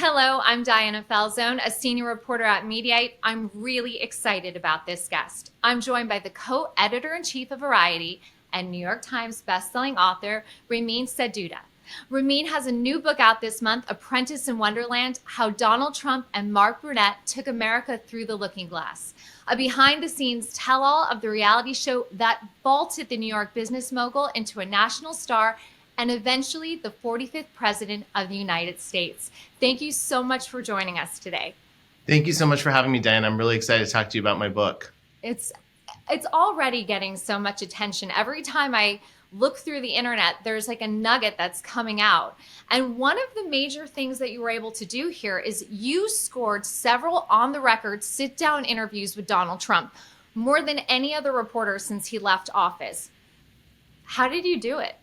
Hello, I'm Diana Falzone, a senior reporter at Mediaite. I'm really excited about this guest. I'm joined by the co-editor-in-chief of Variety and New York Times bestselling author, Ramin Setoodeh. Ramin has a new book out this month, Apprentice in Wonderland, How Donald Trump and Mark Burnett Took America Through the Looking Glass. A behind-the-scenes tell-all of the reality show that vaulted the New York business mogul into a national star and eventually the 45th president of the United States. Thank you so much for joining us today. Thank you so much for having me, Diane. I'm really excited to talk to you about my book. It's already getting so much attention. Every time I look through the internet, there's like a nugget that's coming out. And one of the major things that you were able to do here is you scored several on-the-record sit-down interviews with Donald Trump, more than any other reporter since he left office. How did you do it?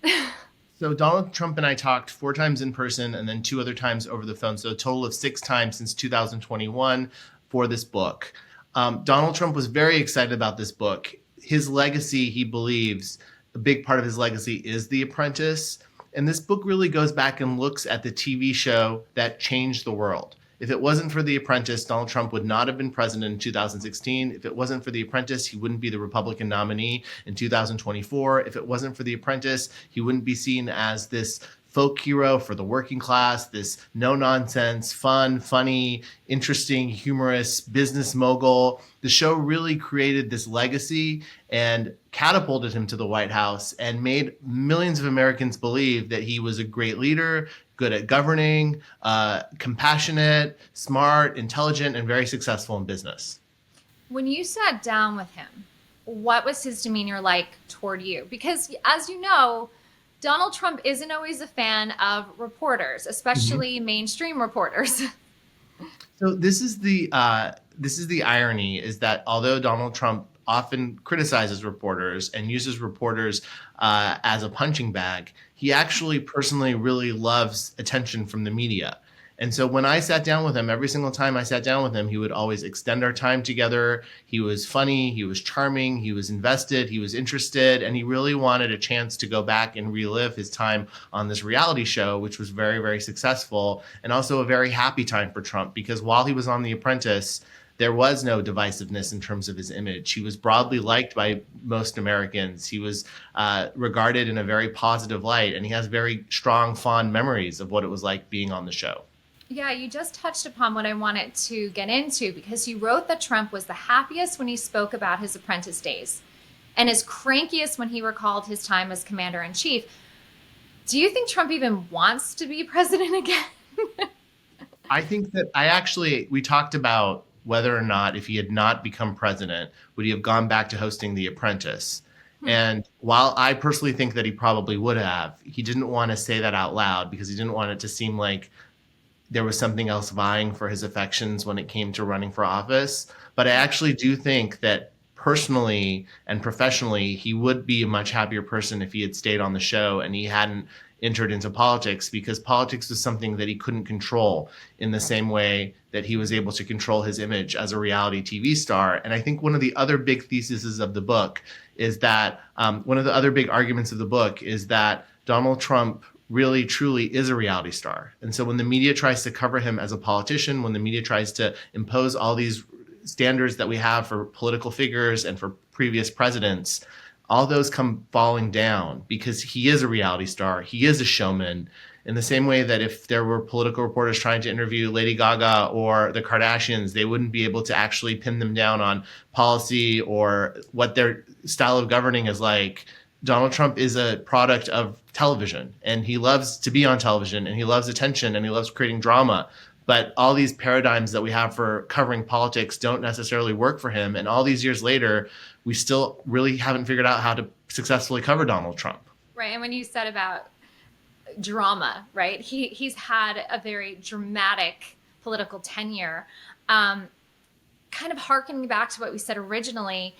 So Donald Trump and I talked 4 times in person and then 2 other times over the phone. So a total of 6 times since 2021 for this book. Donald Trump was very excited about this book. His legacy, he believes, a big part of his legacy is The Apprentice. And this book really goes back and looks at the TV show that changed the world. If it wasn't for The Apprentice, Donald Trump would not have been president in 2016. If it wasn't for The Apprentice, he wouldn't be the Republican nominee in 2024. If it wasn't for The Apprentice, he wouldn't be seen as this folk hero for the working class, this no-nonsense, fun, funny, interesting, humorous business mogul. The show really created this legacy and catapulted him to the White House and made millions of Americans believe that he was a great leader, good at governing, compassionate, smart, intelligent, and very successful in business. When you sat down with him, what was his demeanor like toward you? Because as you know, Donald Trump isn't always a fan of reporters, especially mainstream reporters. So this is the irony, is that although Donald Trump often criticizes reporters and uses reporters as a punching bag, he actually personally really loves attention from the media. And so when I sat down with him, every single time I sat down with him, he would always extend our time together. He was funny, he was charming, he was invested, he was interested, and he really wanted a chance to go back and relive his time on this reality show, which was very, very successful, and also a very happy time for Trump, because while he was on The Apprentice, there was no divisiveness in terms of his image. He was broadly liked by most Americans. He was regarded in a very positive light, and he has very strong, fond memories of what it was like being on the show. Yeah, you just touched upon what I wanted to get into, because you wrote that Trump was the happiest when he spoke about his apprentice days and his crankiest when he recalled his time as commander-in-chief. Do you think Trump even wants to be president again? I think that we talked about whether or not, if he had not become president, would he have gone back to hosting The Apprentice? And while I personally think that he probably would have, he didn't want to say that out loud because he didn't want it to seem like there was something else vying for his affections when it came to running for office. But I actually do think that personally and professionally, he would be a much happier person if he had stayed on the show and he hadn't entered into politics, because politics was something that he couldn't control in the same way that he was able to control his image as a reality TV star. And I think one of the other big theses of the book is that one of the other big arguments of the book is that Donald Trump really truly is a reality star. And so when the media tries to cover him as a politician, when the media tries to impose all these standards that we have for political figures and for previous presidents, all those come falling down because he is a reality star. He is a showman, in the same way that if there were political reporters trying to interview Lady Gaga or the Kardashians, they wouldn't be able to actually pin them down on policy or what their style of governing is like. Donald Trump is a product of television, and he loves to be on television, and he loves attention, and he loves creating drama. But all these paradigms that we have for covering politics don't necessarily work for him. And all these years later, we still really haven't figured out how to successfully cover Donald Trump. Right. And when you said about drama, right, he's had a very dramatic political tenure. Kind of harkening back to what we said originally,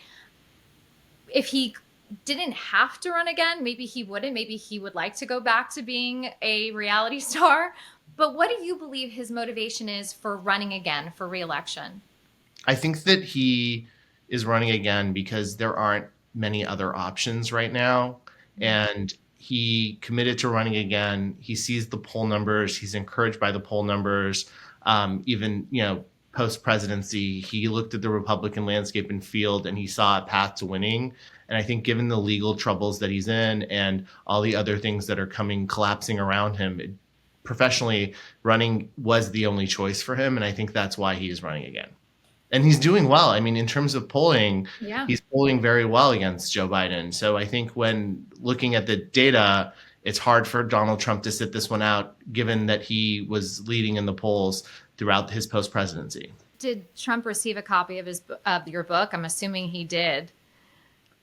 if he didn't have to run again, maybe he wouldn't. Maybe he would like to go back to being a reality star. But what do you believe his motivation is for running again for re-election? I think that he is running again because there aren't many other options right now. And he committed to running again. He sees the poll numbers. He's encouraged by the poll numbers. Even, post presidency, he looked at the Republican landscape and field, and he saw a path to winning. And I think given the legal troubles that he's in and all the other things that are collapsing around him, professionally, running was the only choice for him. And I think that's why he is running again. And he's doing well. I mean, in terms of polling, he's polling very well against Joe Biden. So I think when looking at the data, it's hard for Donald Trump to sit this one out, given that he was leading in the polls throughout his post-presidency. Did Trump receive a copy of your book? I'm assuming he did.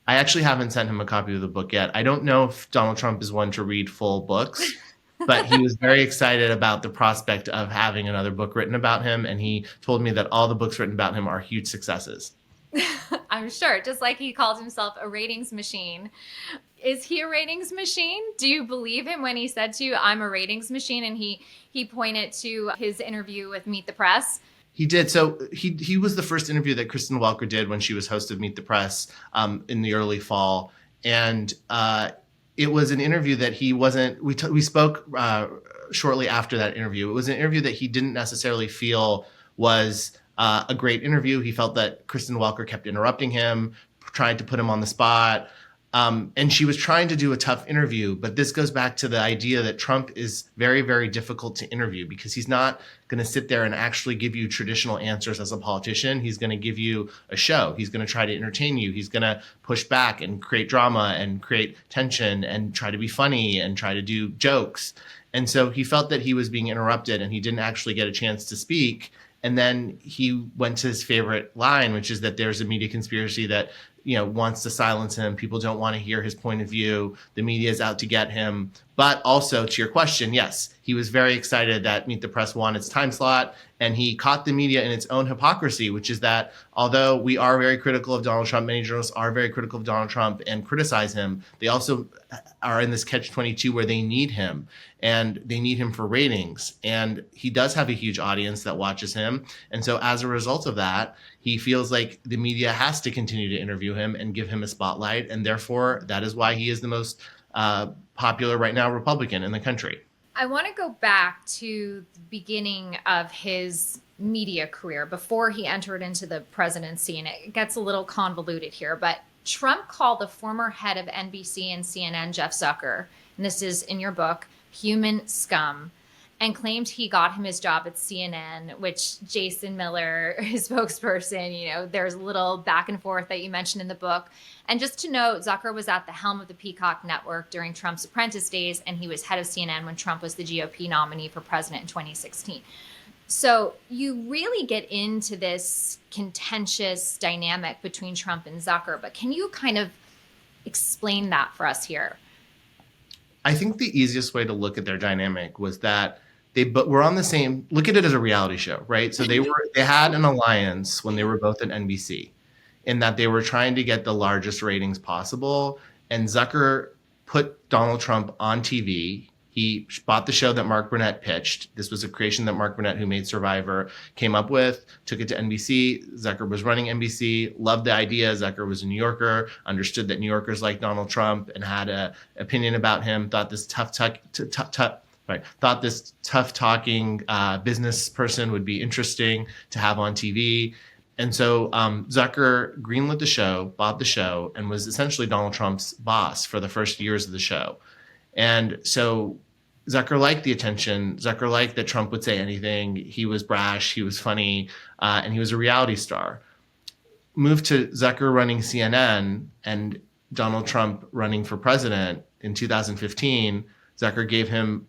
I actually haven't sent him a copy of the book yet. I don't know if Donald Trump is one to read full books. But he was very excited about the prospect of having another book written about him. And he told me that all the books written about him are huge successes. I'm sure. Just like he called himself a ratings machine. Is he a ratings machine? Do you believe him when he said to you, I'm a ratings machine? And he pointed to his interview with Meet the Press. He did. So he was the first interview that Kristen Welker did when she was host of Meet the Press in the early fall. And it was an interview that he wasn't, we spoke shortly after that interview. It was an interview that he didn't necessarily feel was a great interview. He felt that Kristen Welker kept interrupting him, trying to put him on the spot. And she was trying to do a tough interview, but this goes back to the idea that Trump is very, very difficult to interview because he's not going to sit there and actually give you traditional answers as a politician. He's going to give you a show. He's going to try to entertain you. He's going to push back and create drama and create tension and try to be funny and try to do jokes. And so he felt that he was being interrupted and he didn't actually get a chance to speak. And then he went to his favorite line, which is that there's a media conspiracy that wants to silence him. People don't want to hear his point of view. The media is out to get him. But also to your question, yes, he was very excited that Meet the Press won its time slot. And he caught the media in its own hypocrisy, which is that although we are very critical of Donald Trump, many journalists are very critical of Donald Trump and criticize him, they also are in this catch-22 where they need him. And they need him for ratings. And he does have a huge audience that watches him. And so as a result of that, he feels like the media has to continue to interview him and give him a spotlight. And therefore, that is why he is the most popular right now Republican in the country. I want to go back to the beginning of his media career before he entered into the presidency. And it gets a little convoluted here, but Trump called the former head of NBC and CNN, Jeff Zucker, and this is in your book, human scum, and claimed he got him his job at CNN, which Jason Miller, his spokesperson, there's a little back and forth that you mentioned in the book. And just to note, Zucker was at the helm of the Peacock network during Trump's Apprentice days, and he was head of CNN when Trump was the GOP nominee for president in 2016. So you really get into this contentious dynamic between Trump and Zucker, but can you kind of explain that for us here? I think the easiest way to look at their dynamic was that they were on the same, look at it as a reality show, right? So they had an alliance when they were both at NBC in that they were trying to get the largest ratings possible. And Zucker put Donald Trump on TV. He bought the show that Mark Burnett pitched. This was a creation that Mark Burnett, who made Survivor, came up with, took it to NBC. Zucker was running NBC, loved the idea. Zucker was a New Yorker, understood that New Yorkers liked Donald Trump and had an opinion about him, thought this tough talking business person would be interesting to have on TV. And so Zucker greenlit the show, bought the show, and was essentially Donald Trump's boss for the first years of the show. And so Zucker liked the attention. Zucker liked that Trump would say anything. He was brash, he was funny, and he was a reality star. Moved to Zucker running CNN and Donald Trump running for president in 2015. Zucker gave him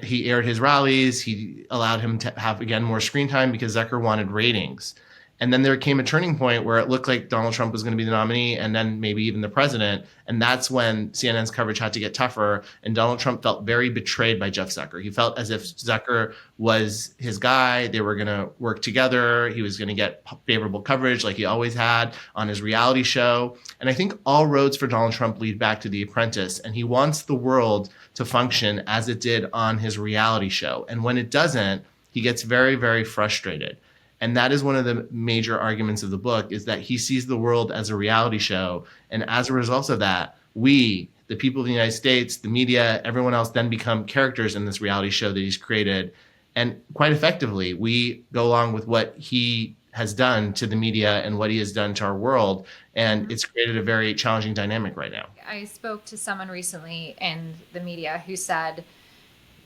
he aired his rallies. He allowed him to have, again, more screen time because Zucker wanted ratings. And then there came a turning point where it looked like Donald Trump was going to be the nominee and then maybe even the president. And that's when CNN's coverage had to get tougher. And Donald Trump felt very betrayed by Jeff Zucker. He felt as if Zucker was his guy. They were going to work together. He was going to get favorable coverage like he always had on his reality show. And I think all roads for Donald Trump lead back to The Apprentice. And he wants the world to function as it did on his reality show. And when it doesn't, he gets very, very frustrated. And that is one of the major arguments of the book, is that he sees the world as a reality show. And as a result of that, we, the people of the United States, the media, everyone else then become characters in this reality show that he's created. And quite effectively, we go along with what he has done to the media and what he has done to our world. And it's created a very challenging dynamic right now. I spoke to someone recently in the media who said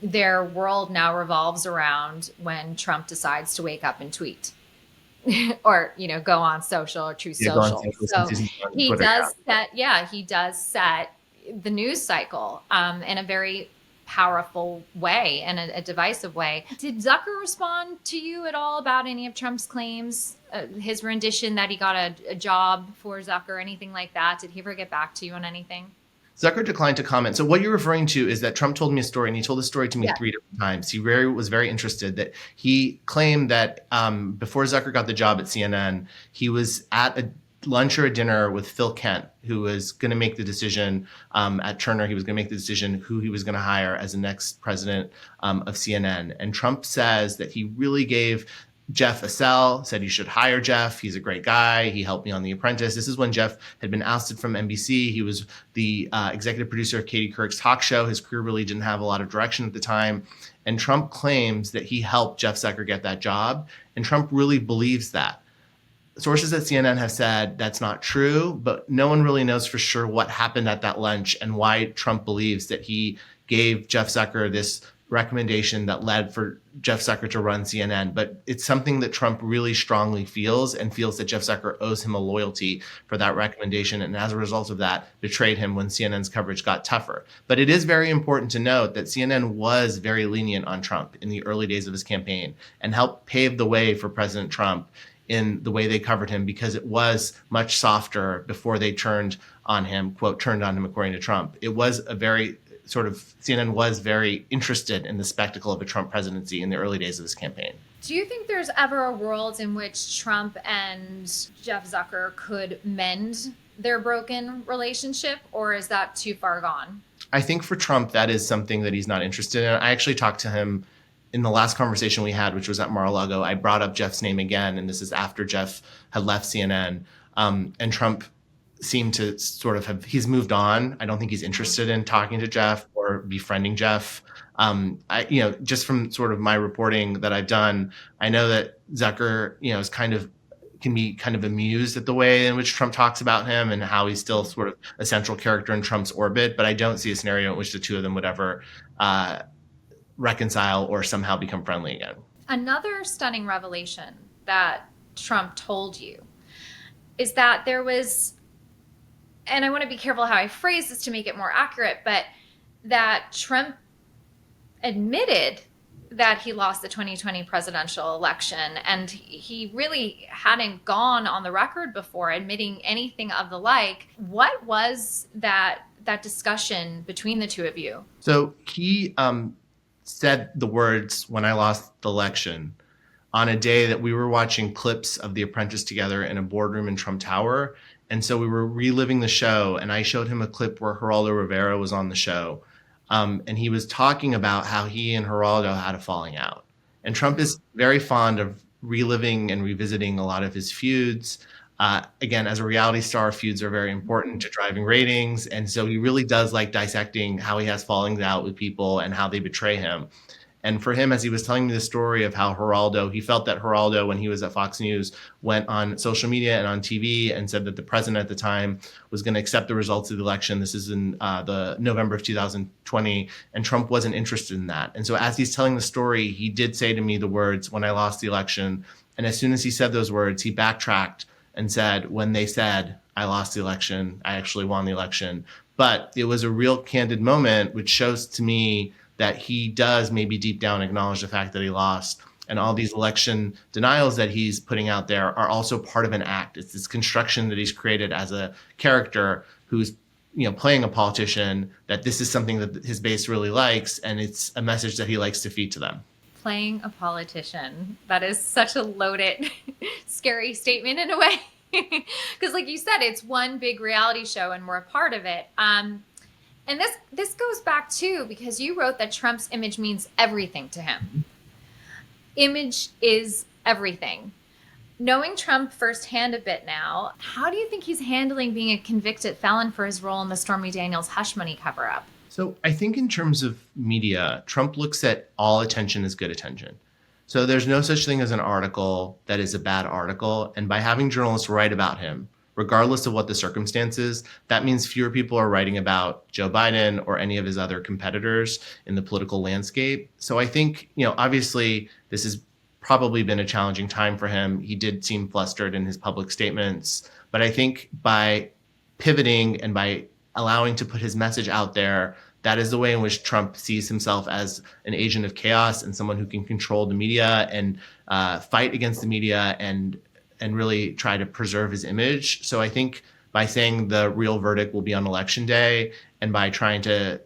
their world now revolves around when Trump decides to wake up and tweet or, go on social or True Social. So he does set the news cycle in a very powerful way and a divisive way. Did Zucker respond to you at all about any of Trump's claims, his rendition that he got a job for Zucker, anything like that? Did he ever get back to you on anything? Zucker declined to comment. So what you're referring to is that Trump told me a story, and he told the story to me 3 different times. He was very interested that he claimed that before Zucker got the job at CNN, he was at a lunch or a dinner with Phil Kent, who was going to make the decision at Turner. He was going to make the decision who he was going to hire as the next president of CNN. And Trump says that he really gave Jeff a sell, said you should hire Jeff. He's a great guy. He helped me on The Apprentice. This is when Jeff had been ousted from NBC. He was the executive producer of Katie Couric's talk show. His career really didn't have a lot of direction at the time. And Trump claims that he helped Jeff Zucker get that job. And Trump really believes that. Sources at CNN have said that's not true, but no one really knows for sure what happened at that lunch and why Trump believes that he gave Jeff Zucker this recommendation that led for Jeff Zucker to run CNN. But it's something that Trump really strongly feels, and feels that Jeff Zucker owes him a loyalty for that recommendation, and as a result of that, betrayed him when CNN's coverage got tougher. But it is very important to note that CNN was very lenient on Trump in the early days of his campaign and helped pave the way for President Trump in the way they covered him, because it was much softer before they turned on him, quote, turned on him according to Trump. It was a very CNN was very interested in the spectacle of a Trump presidency in the early days of his campaign. Do you think there's ever a world in which Trump and Jeff Zucker could mend their broken relationship, or is that too far gone? I think for Trump, that is something that he's not interested in. I actually talked to him in the last conversation we had, which was at Mar-a-Lago. I brought up Jeff's name again, and this is after Jeff had left CNN. And Trump seemed to he's moved on. I don't think he's interested in talking to Jeff or befriending Jeff. Just from sort of my reporting that I've done, I know that Zucker, can be kind of amused at the way in which Trump talks about him and how he's still sort of a central character in Trump's orbit. But I don't see a scenario in which the two of them would ever reconcile or somehow become friendly again. Another stunning revelation that Trump told you is that there was, and I want to be careful how I phrase this to make it more accurate, but that Trump admitted that he lost the 2020 presidential election, and he really hadn't gone on the record before admitting anything of the like. What was that discussion between the two of you? So he said the words, "When I lost the election," on a day that we were watching clips of The Apprentice together in a boardroom in Trump Tower. And so we were reliving the show, and I showed him a clip where Geraldo Rivera was on the show. And he was talking about how he and Geraldo had a falling out. And Trump is very fond of reliving and revisiting a lot of his feuds. Again, as a reality star, feuds are very important to driving ratings. And so he really does like dissecting how he has fallings out with people and how they betray him. And for him, as he was telling me the story of how he felt that Geraldo, when he was at Fox News, went on social media and on TV and said that the president at the time was going to accept the results of the election. This is in the November of 2020, and Trump wasn't interested in that. And so as he's telling the story, he did say to me the words, "When I lost the election." And as soon as he said those words, he backtracked and said, "When they said I lost the election, I actually won the election." But it was a real candid moment, which shows to me that he does maybe deep down acknowledge the fact that he lost. And all these election denials that he's putting out there are also part of an act. It's this construction that he's created as a character who's playing a politician, that this is something that his base really likes, and it's a message that he likes to feed to them. Playing a politician. That is such a loaded, scary statement in a way. Because like you said, it's one big reality show and we're a part of it. And this goes back too, because you wrote that Trump's image means everything to him. Image is everything. Knowing Trump firsthand a bit now, how do you think he's handling being a convicted felon for his role in the Stormy Daniels hush money cover up? So I think in terms of media, Trump looks at all attention as good attention. So there's no such thing as an article that is a bad article. And by having journalists write about him, regardless of what the circumstances, that means fewer people are writing about Joe Biden or any of his other competitors in the political landscape. So I think, obviously this has probably been a challenging time for him. He did seem flustered in his public statements. But I think by pivoting and by allowing to put his message out there, that is the way in which Trump sees himself as an agent of chaos and someone who can control the media and fight against the media and really try to preserve his image. So I think by saying the real verdict will be on election day and by trying to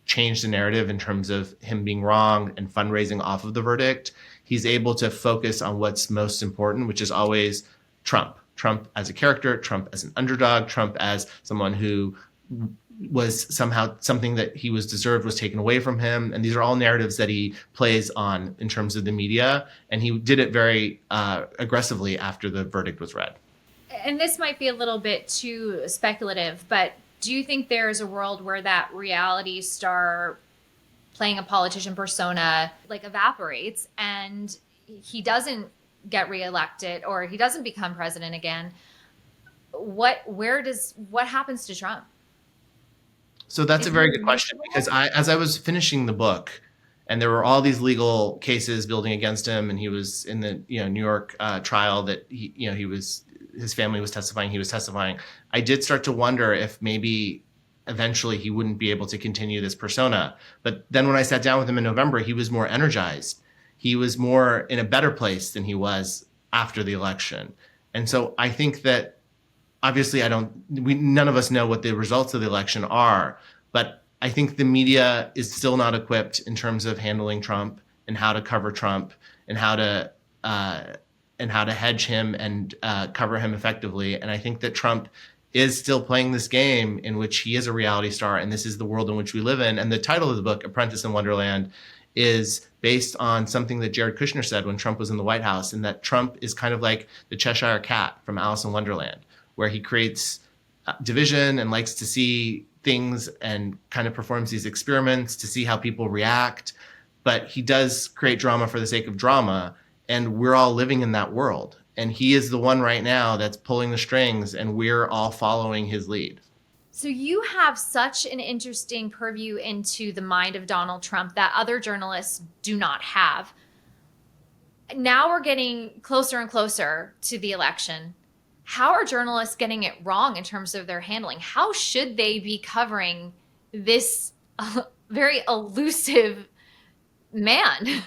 change the narrative in terms of him being wrong and fundraising off of the verdict, he's able to focus on what's most important, which is always Trump. Trump as a character, Trump as an underdog, Trump as someone who was somehow something that he was deserved was taken away from him. And these are all narratives that he plays on in terms of the media. And he did it very aggressively after the verdict was read. And this might be a little bit too speculative, but do you think there is a world where that reality star playing a politician persona evaporates and he doesn't get reelected or he doesn't become president again? What happens to Trump? So that's a very good question, because as I was finishing the book and there were all these legal cases building against him and he was in the New York trial that his family was testifying, he was testifying, I did start to wonder if maybe eventually he wouldn't be able to continue this persona. But then when I sat down with him in November, he was more energized. He was more in a better place than he was after the election. And so I think that obviously none of us know what the results of the election are, but I think the media is still not equipped in terms of handling Trump and how to cover Trump and how to hedge him and cover him effectively. And I think that Trump is still playing this game in which he is a reality star, and this is the world in which we live in. And the title of the book, Apprentice in Wonderland, is based on something that Jared Kushner said when Trump was in the White House, and that Trump is kind of like the Cheshire Cat from Alice in Wonderland, where he creates division and likes to see things and kind of performs these experiments to see how people react. But he does create drama for the sake of drama, and we're all living in that world. And he is the one right now that's pulling the strings, and we're all following his lead. So you have such an interesting purview into the mind of Donald Trump that other journalists do not have. Now we're getting closer and closer to the election. How are journalists getting it wrong in terms of their handling? How should they be covering this very elusive man?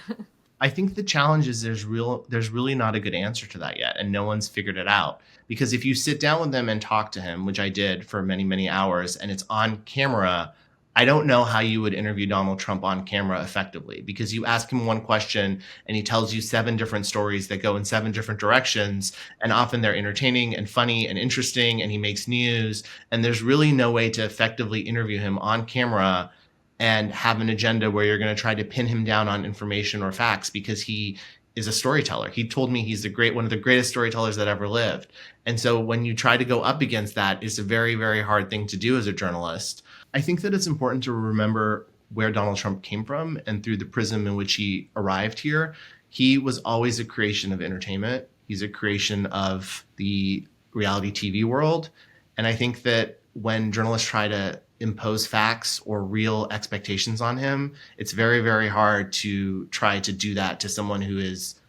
I think the challenge is there's really not a good answer to that yet, and no one's figured it out. Because if you sit down with them and talk to him, which I did for many, many hours, and it's on camera, I don't know how you would interview Donald Trump on camera effectively, because you ask him one question and he tells you 7 different stories that go in 7 different directions, and often they're entertaining and funny and interesting, and he makes news, and there's really no way to effectively interview him on camera and have an agenda where you're going to try to pin him down on information or facts, because he is a storyteller. He told me he's one of the greatest storytellers that ever lived. And so when you try to go up against that, it's a very, very hard thing to do as a journalist. I think that it's important to remember where Donald Trump came from and through the prism in which he arrived here. He was always a creation of entertainment. He's a creation of the reality TV world. And I think that when journalists try to impose facts or real expectations on him, it's very, very hard to try to do that to someone who is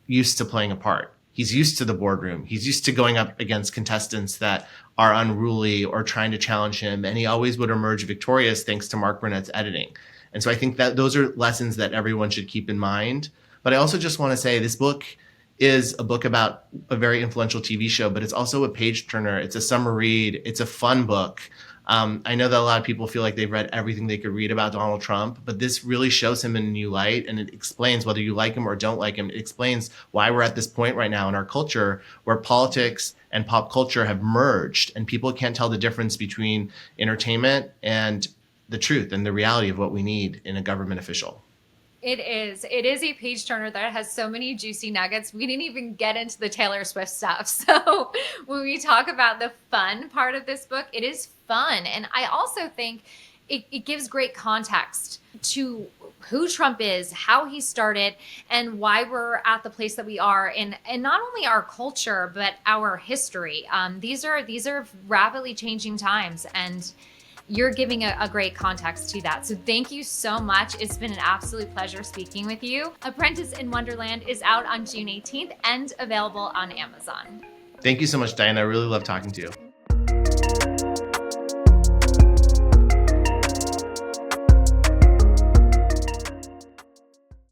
used to playing a part. He's used to the boardroom. He's used to going up against contestants that are unruly or trying to challenge him. And he always would emerge victorious thanks to Mark Burnett's editing. And so I think that those are lessons that everyone should keep in mind. But I also just want to say this book is a book about a very influential TV show, but it's also a page turner. It's a summer read. It's a fun book. I know that a lot of people feel like they've read everything they could read about Donald Trump, but this really shows him in a new light, and it explains whether you like him or don't like him. It explains why we're at this point right now in our culture where politics and pop culture have merged, and people can't tell the difference between entertainment and the truth and the reality of what we need in a government official. It is. It is a page turner that has so many juicy nuggets. We didn't even get into the Taylor Swift stuff. So when we talk about the fun part of this book, it is fun. And I also think it gives great context to who Trump is, how he started, and why we're at the place that we are in, and not only our culture, but our history. These are rapidly changing times, and you're giving a great context to that. So thank you so much. It's been an absolute pleasure speaking with you. Apprentice in Wonderland is out on June 18th and available on Amazon. Thank you so much, Diana. I really love talking to you.